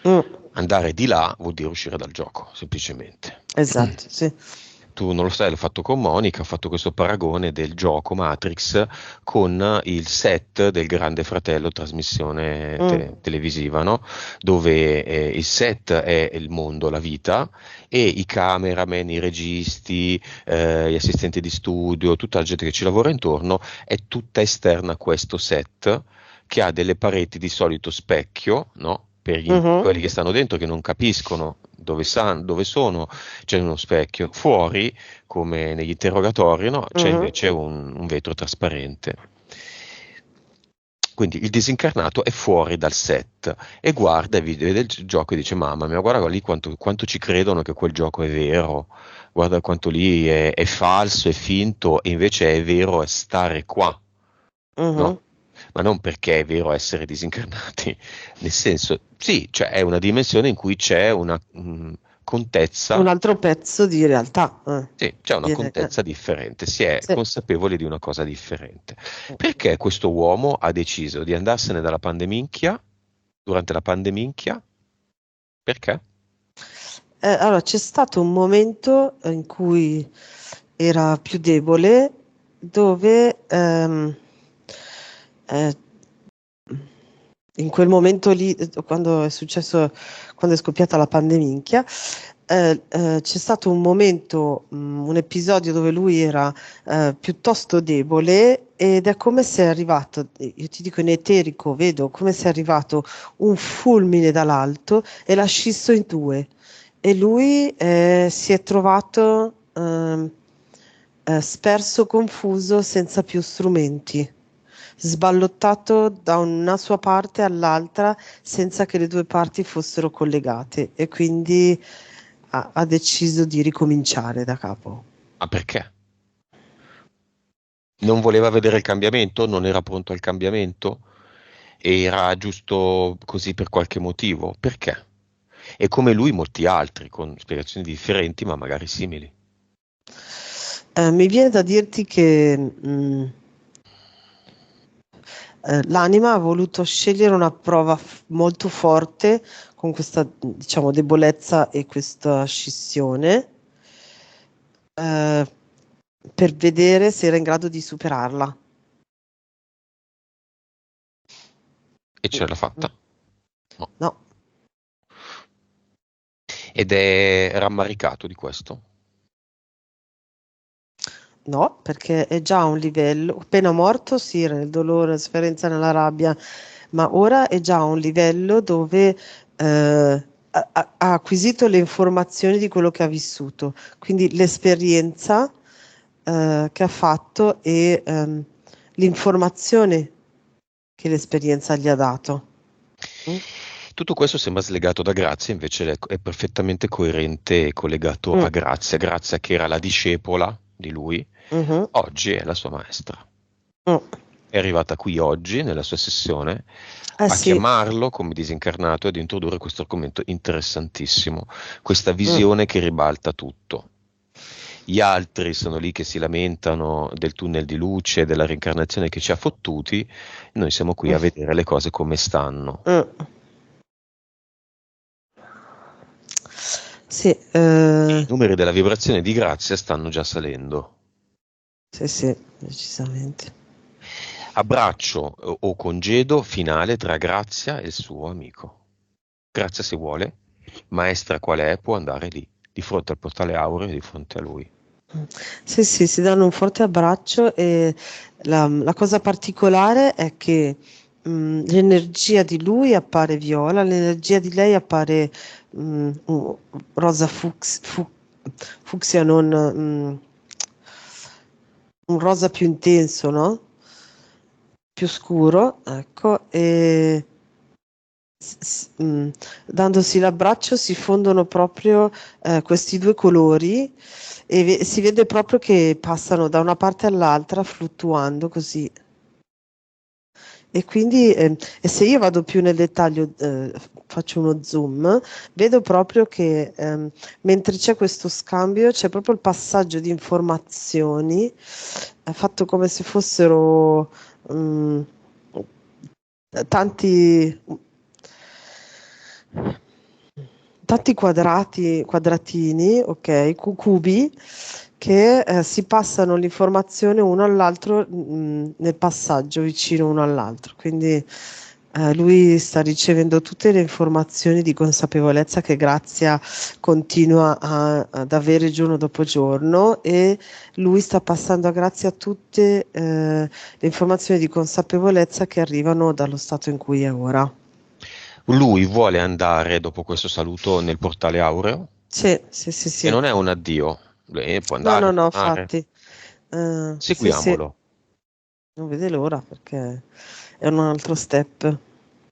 Mm, Andare di là vuol dire uscire dal gioco, semplicemente. esatto, sì. tu non lo sai, l'ho fatto con Monica, ho fatto questo paragone del gioco Matrix con il set del Grande Fratello trasmissione Mm, televisiva, no? Dove il set è il mondo, la vita, e i cameraman, i registi, gli assistenti di studio, tutta la gente che ci lavora intorno è tutta esterna a questo set che ha delle pareti di solito specchio, no? Per mhm, quelli che stanno dentro che non capiscono dove sono, c'è uno specchio. Fuori, come negli interrogatori, no? C'è mhm. invece un vetro trasparente. Quindi il disincarnato è fuori dal set e guarda e vede il gioco e dice: Mamma mia, guarda lì quanto ci credono che quel gioco è vero, guarda quanto lì è falso, è finto, e invece è vero è stare qua, Mhm. no? Ma non perché è vero essere disincarnati, nel senso, sì, cioè è una dimensione in cui c'è una Un contezza. altro pezzo di realtà. Sì, c'è una Viene, contezza differente, si è sì. consapevoli di una cosa differente. Perché questo uomo ha deciso di andarsene dalla pandeminchia durante la pandeminchia? Perché? Allora, c'è stato un momento in cui era più debole, dove eh, in quel momento lì, quando è successo, quando è scoppiata la pandemia, c'è stato un momento, un episodio dove lui era piuttosto debole ed è come se è arrivato, io ti dico in eterico, vedo come se è arrivato un fulmine dall'alto e l'ha scisso in due. E lui si è trovato sperso, confuso, senza più strumenti, sballottato da una sua parte all'altra senza che le due parti fossero collegate e quindi ha deciso di ricominciare da capo. Ma perché? Non voleva vedere il cambiamento? Non era pronto al cambiamento? Era giusto così per qualche motivo? Perché? E come lui molti altri, con spiegazioni differenti ma magari simili. Mi viene da dirti che l'anima ha voluto scegliere una prova molto forte con questa, diciamo, debolezza e questa scissione, eh, per vedere se era in grado di superarla. E ce l'ha fatta? No. No, Ed è rammaricato di questo? no, perché è già a un livello, appena morto, sì, era nel dolore, nella sofferenza, nella rabbia, ma ora è già a un livello dove ha acquisito le informazioni di quello che ha vissuto, quindi l'esperienza che ha fatto e l'informazione che l'esperienza gli ha dato. Mm? Tutto questo sembra slegato da Grazia, invece è perfettamente coerente e collegato a Mm, Grazia. Grazia, che era la discepola di lui, mhm, oggi è la sua maestra. mm. È arrivata qui oggi, nella sua sessione, Eh a sì, chiamarlo come disincarnato e ad introdurre questo argomento interessantissimo, questa mm, visione che ribalta tutto. Gli altri sono lì che si lamentano del tunnel di luce, della reincarnazione che ci ha fottuti, noi siamo qui a mm, vedere le cose come stanno. mm. Sì, E i numeri della vibrazione di Grazia stanno già salendo. sì, sì, decisamente. Abbraccio o congedo finale tra Grazia e il suo amico. Grazia, se vuole, maestra quale è, può andare lì, di fronte al portale aureo, di fronte a lui. Sì, sì, si danno un forte abbraccio e la cosa particolare è che l'energia di lui appare viola, l'energia di lei appare rosa fucsia, non, un rosa più intenso, no? Più scuro, ecco, e s- s- mh, dandosi l'abbraccio si fondono proprio questi due colori e si vede proprio che passano da una parte all'altra fluttuando così. E quindi, e se io vado più nel dettaglio, faccio uno zoom, vedo proprio che mentre c'è questo scambio, c'è proprio il passaggio di informazioni, fatto come se fossero mm, tanti, tanti quadratini, ok, cubi, che si passano l'informazione uno all'altro nel passaggio vicino uno all'altro. Quindi lui sta ricevendo tutte le informazioni di consapevolezza che Grazia continua ad avere giorno dopo giorno, e lui sta passando a Grazia tutte le informazioni di consapevolezza che arrivano dallo stato in cui è ora. Lui vuole andare dopo questo saluto nel portale aureo Sì, sì, sì, e sì. non è un addio, può No, andare, no, no, tornare. infatti. Sì, sì, Seguiamolo, non vede l'ora perché è un altro step.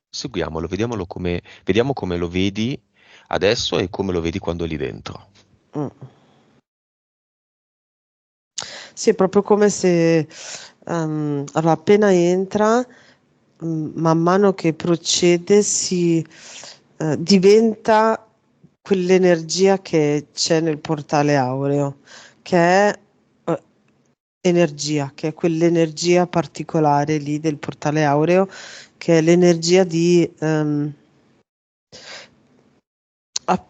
seguiamolo, vediamo come lo vedi adesso e come lo vedi quando è lì dentro. Mm. Sì, è proprio come se allora, appena entra, man mano che procede, si diventa quell'energia che c'è nel portale aureo, che è energia, che è quell'energia particolare lì del portale aureo, che è l'energia di up-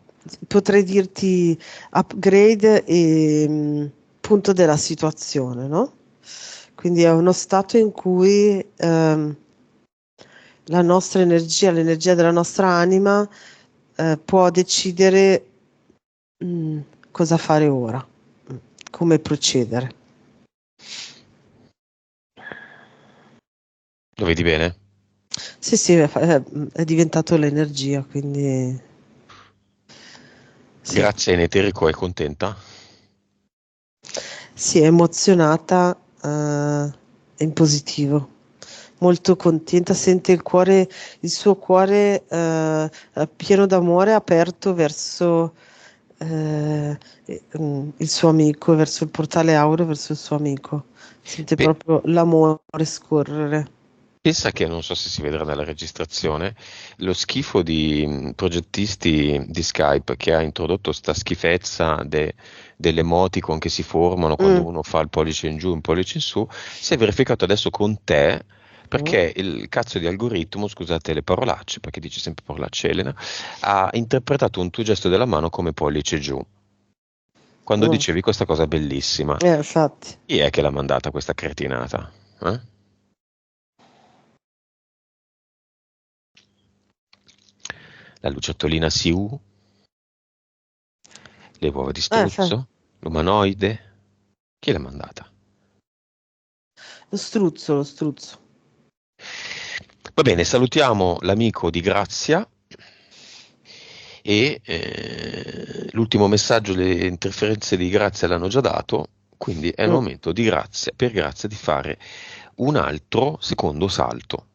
potrei dirti upgrade e punto della situazione, no? Quindi è uno stato in cui la nostra energia, l'energia della nostra anima può decidere mm, cosa fare ora, mm, come procedere. Lo vedi bene? Sì, sì, è diventato l'energia, quindi sì, Grazie in eterico, è contenta? sì, è emozionata, in positivo, molto contenta, sente il suo cuore pieno d'amore, aperto verso il suo amico, verso il portale aureo, verso il suo amico. Sente Pe- proprio l'amore scorrere. Pensa che, non so se si vedrà nella registrazione, lo schifo di progettisti di Skype che ha introdotto sta schifezza delle emoticon che si formano quando Mm, uno fa il pollice in giù, il pollice in su, si è verificato adesso con te, mm, perché il cazzo di algoritmo, scusate le parolacce, perché dice sempre parolacce Elena, ha interpretato un tuo gesto della mano come pollice giù, quando mm. dicevi questa cosa bellissima. Infatti. Chi è che l'ha mandata questa cretinata? Eh? La lucertolina Siu? Le uova di Infatti. struzzo? L'umanoide? Chi l'ha mandata? Lo struzzo, lo struzzo. Va bene, salutiamo l'amico di Grazia e l'ultimo messaggio, le interferenze di Grazia l'hanno già dato, quindi è il Mm. momento di Grazia, per Grazia di fare un altro secondo salto.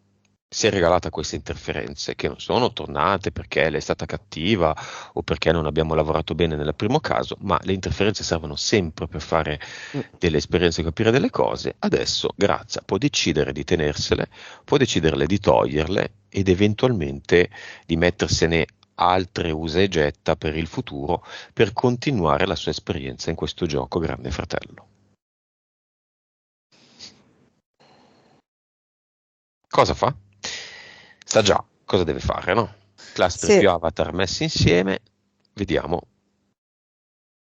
Si è regalata queste interferenze che non sono tornate perché lei è stata cattiva o perché non abbiamo lavorato bene nel primo caso, ma le interferenze servono sempre per fare Mm. delle esperienze e capire delle cose. Adesso Grazia può decidere di tenersele, può decidere di toglierle ed eventualmente di mettersene altre usa e getta per il futuro per continuare la sua esperienza in questo gioco Grande Fratello. Cosa fa? Sa già cosa deve fare, no? Cluster Sì, più avatar messi insieme, vediamo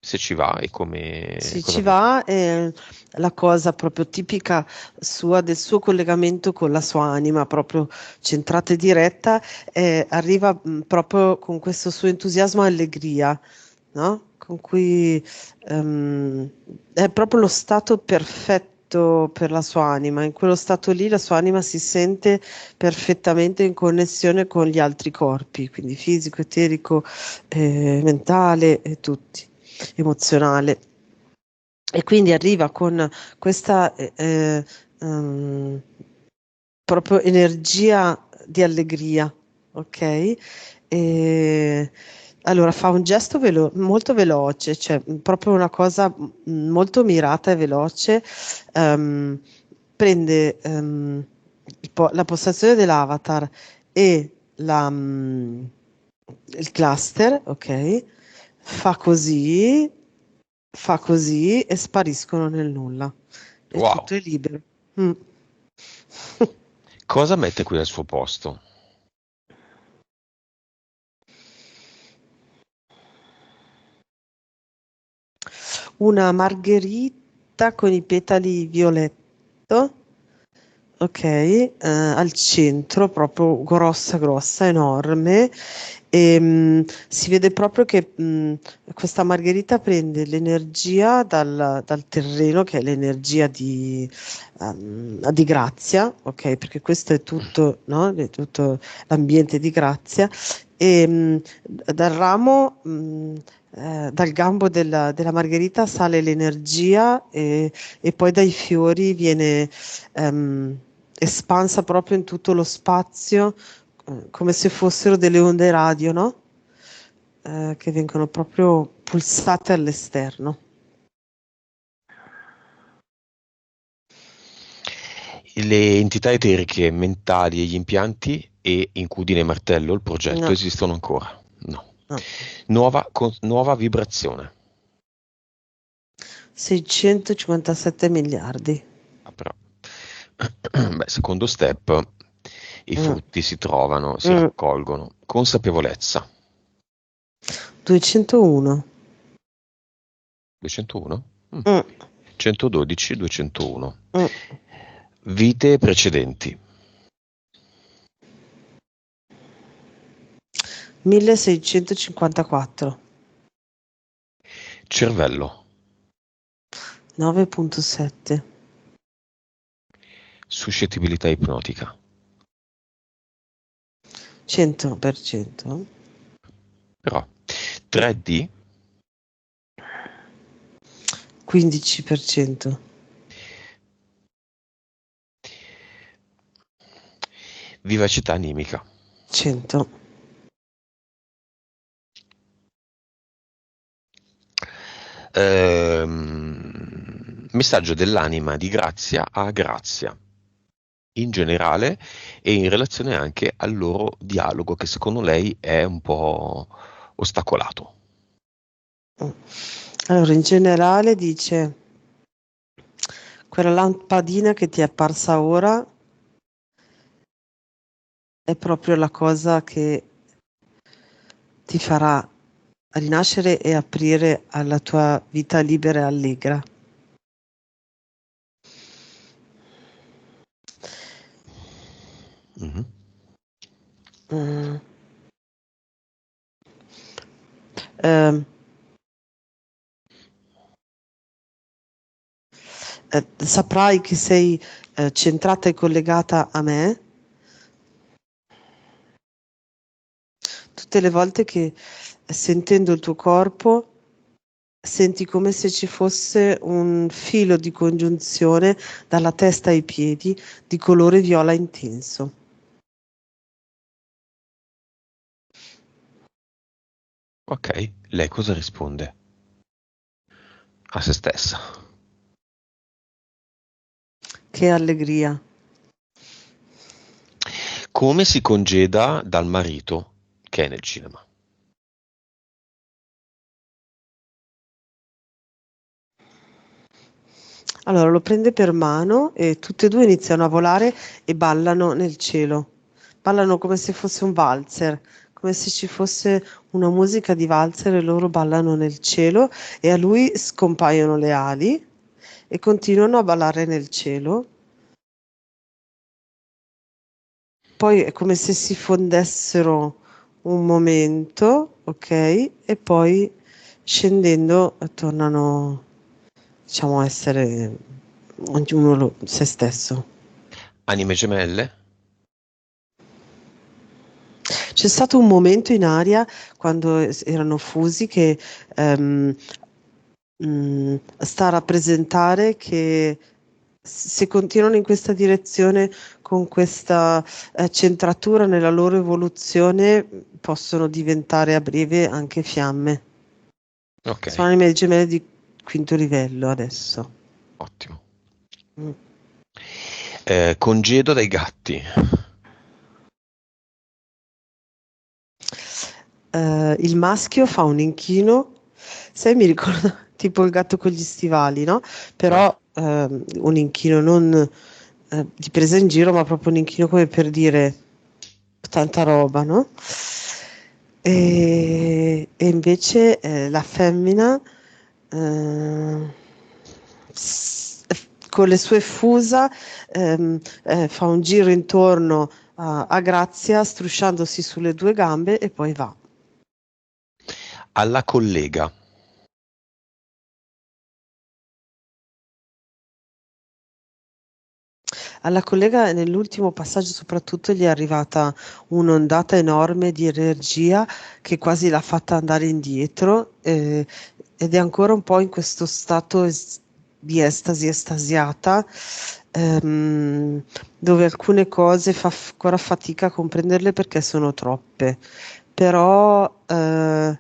se ci va e come sì, cosa ci vuol fare. va. E la cosa proprio tipica sua, del suo collegamento con la sua anima, proprio centrata e diretta, arriva proprio con questo suo entusiasmo e allegria, no? Con cui è proprio lo stato perfetto per la sua anima. In quello stato lì la sua anima si sente perfettamente in connessione con gli altri corpi, quindi fisico, eterico, mentale e tutti, emozionale. E quindi arriva con questa ehm, proprio energia di allegria, ok? E allora fa un gesto molto veloce, cioè proprio una cosa molto mirata e veloce. ehm, Prende la postazione dell'avatar e il cluster, ok? Fa così, fa così e spariscono nel nulla. E Wow, tutto è libero. Mm. cosa mette qui al suo posto? una margherita con i petali violetto, ok, al centro, proprio grossa, grossa, enorme, e si vede proprio che questa margherita prende l'energia dal terreno, che è l'energia di Grazia, ok, perché questo è tutto, no? È tutto l'ambiente di Grazia, e dal ramo, dal gambo della margherita sale l'energia e poi dai fiori viene espansa proprio in tutto lo spazio, come se fossero delle onde radio, no? Che vengono proprio pulsate all'esterno. Le entità eteriche, mentali e gli impianti e incudine e martello, il progetto, No, esistono ancora? No. no. Nuova vibrazione. 657 miliardi. Ah, però. Beh, secondo step, i Mm, frutti si trovano, si mm. raccolgono. Consapevolezza. 201. 201? Mm, 112, 201. mm. Vite precedenti. 1654. Cervello. 9,7. Suscettibilità ipnotica. 100%. Però 3D, 15%. vivacità animica. 100. Messaggio dell'anima di Grazia a Grazia, in generale e in relazione anche al loro dialogo che secondo lei è un po' ostacolato. Mm. Allora, in generale dice, quella lampadina che ti è apparsa ora è proprio la cosa che ti farà rinascere e aprire alla tua vita libera e allegra. Mhm. Mm. Ehm, saprai che sei centrata e collegata a me tutte le volte che sentendo il tuo corpo senti come se ci fosse un filo di congiunzione dalla testa ai piedi di colore viola intenso. Ok, lei cosa risponde? A se stessa. Che allegria. Come si congeda dal marito che è nel cinema? Allora lo prende per mano e tutte e due iniziano a volare e ballano nel cielo. Ballano come se fosse un valzer, come se ci fosse una musica di valzer e loro ballano nel cielo e a lui scompaiono le ali e continuano a ballare nel cielo. Poi è come se si fondessero un momento, ok? E poi scendendo tornano, diciamo, a essere ognuno se stesso. Anime gemelle? C'è stato un momento in aria quando erano fusi che sta a rappresentare che se continuano in questa direzione con questa centratura nella loro evoluzione possono diventare a breve anche fiamme. Ok, Sono anime gemelle di quinto livello adesso. ottimo. Mm. Congedo dai gatti. Il maschio fa un inchino, sai, mi ricorda tipo il gatto con gli stivali, no? Cioè? Però un inchino non di presa in giro, ma proprio un inchino come per dire tanta roba, no? E invece la femmina eh, con le sue fusa fa un giro intorno a Grazia, strusciandosi sulle due gambe e poi va. Alla collega. Alla collega nell'ultimo passaggio soprattutto gli è arrivata un'ondata enorme di energia che quasi l'ha fatta andare indietro, ed è ancora un po' in questo stato di estasi estasiata, ehm, dove alcune cose fa ancora fatica a comprenderle perché sono troppe, però è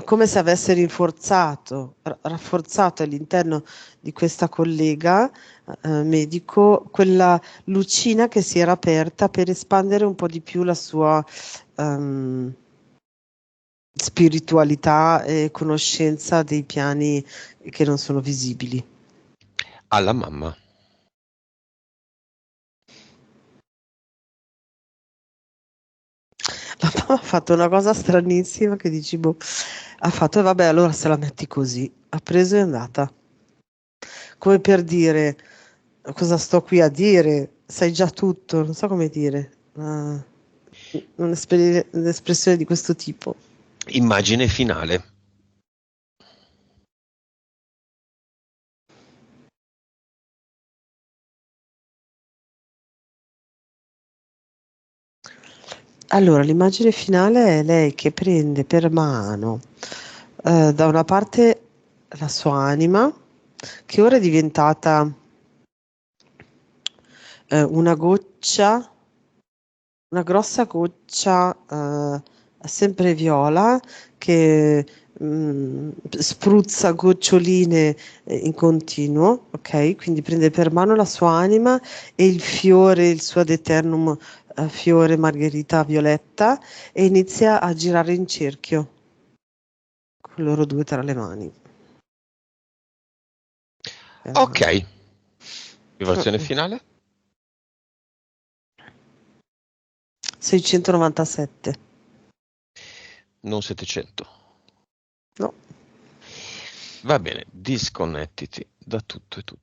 come se avesse rafforzato all'interno di questa collega medico, quella lucina che si era aperta per espandere un po' di più la sua ehm, spiritualità e conoscenza dei piani che non sono visibili. Alla mamma. La mamma ha fatto una cosa stranissima che dici, boh, ha fatto, e vabbè, allora se la metti così. Ha preso e è andata. Come per dire, cosa sto qui a dire? Sai già tutto, non so come dire. Un'espressione di questo tipo. Immagine finale. Allora, l'immagine finale è lei che prende per mano da una parte la sua anima, che ora è diventata una goccia, una grossa goccia sempre viola che spruzza goccioline in continuo, ok? Quindi prende per mano la sua anima e il fiore, il suo ad eternum fiore margherita violetta e inizia a girare in cerchio con loro due tra le mani. Ok. Mm, Vibrazione mm. finale? 697. Non 700. No. Va bene, disconnettiti da tutto e tutto.